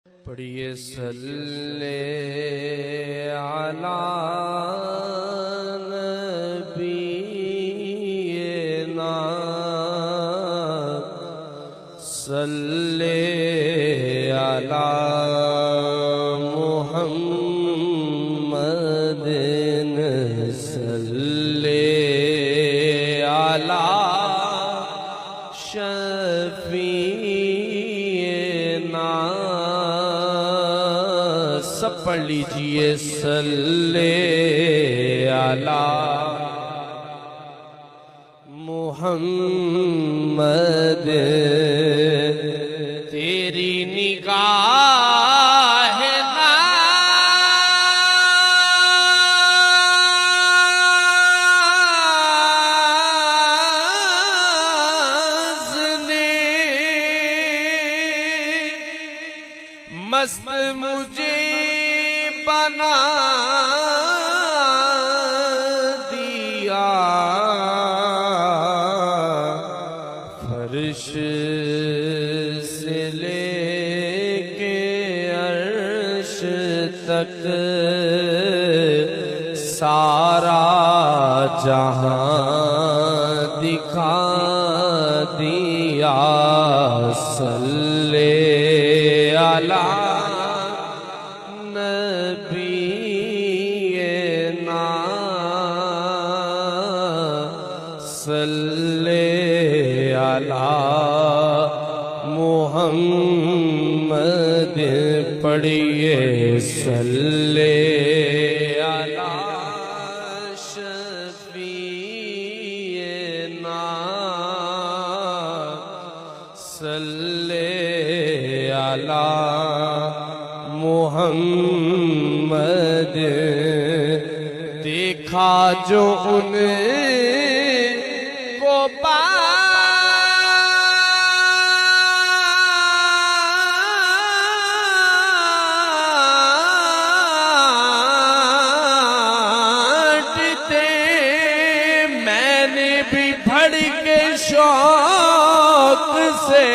पढ़िए सल्ले अला नबीना सल्ले अला मुहम्मदिन सल्ले अला शफीना। सब पढ़ लीजिए सल्ले अला मुहम्मद। तेरी निगाह नाज़ ने मस्त मुझे बना दिया। फर्श से लेके अर्श तक सारा जहां दिखा दिया। सल्ले अला नबीना सल्ले अला मुहम्मद। पढ़िए सल्ले अला शफीना सल्ले अला मुहम्मद। देखा जो उनको बांटते मैंने भी भर के शौक से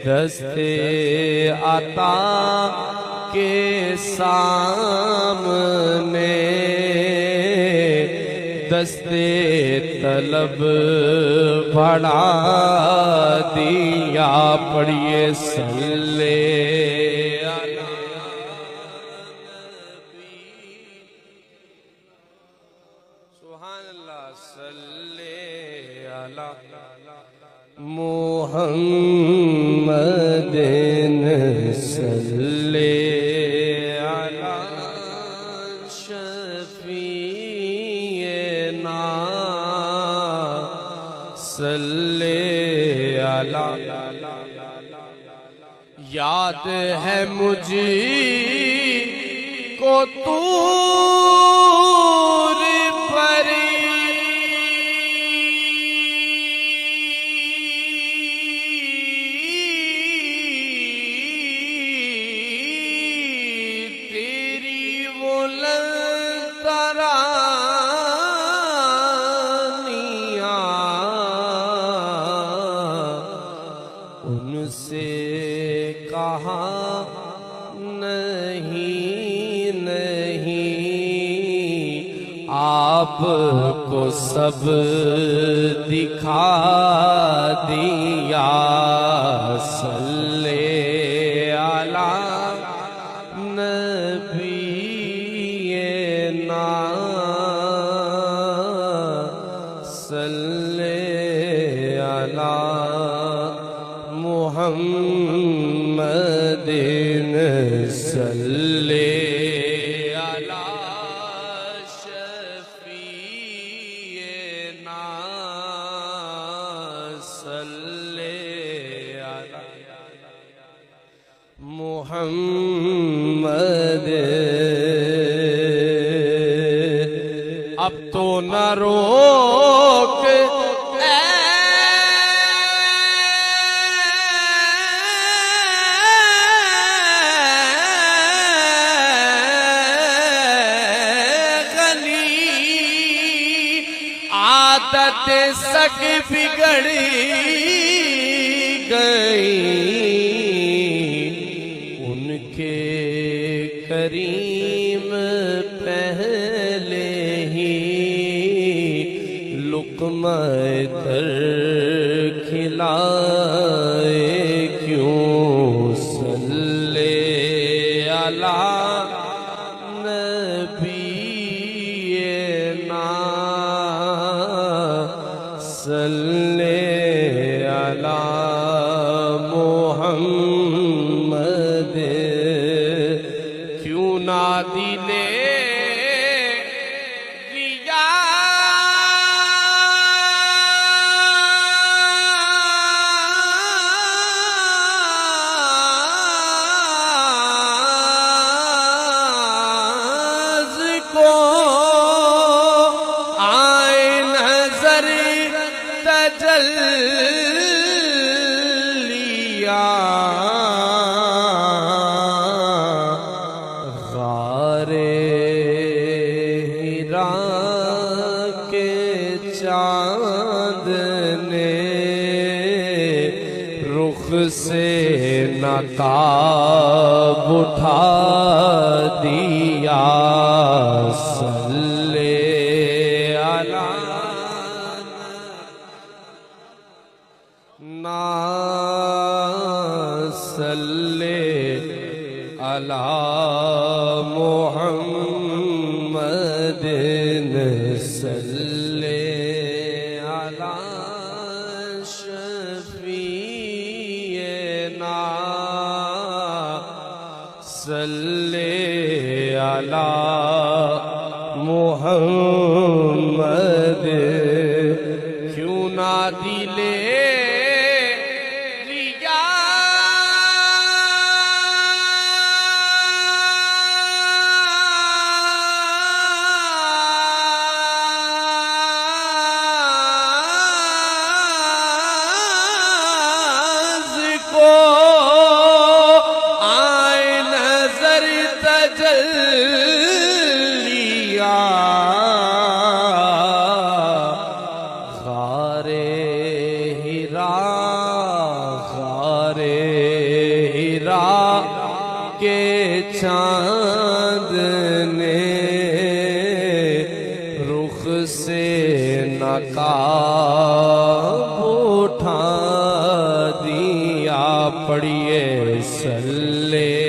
दस्ते आता के सामने दस्ते तलब बढ़ा दिया। पढ़िए सल्ले अला सुभान अल्लाह। सल्ले अला मुहम्मदिन सल्ले अला शफीना सल्ले अला। याद है मुझको तूर पर उनसे कहा नहीं नहीं आपको सब दिखा दिया। सल्ले अला नबीना सल्ले अला मुहम्मदिन सल्ले अला शफीना सल्ले अला मुहम्मद। अब तो न रोक आदत सग बिगड़ी गई लिया गारे हीरा के चांद ने रुख से नकाब उठा दिया सल्ले अला ना सल्ले अला मुहम्मद सल्ले अला शफीना सल्ले अला मुहम्मद क्यों ना दिले के चांद ने रुख से नकाब उठा दिया पढ़िए सल्ले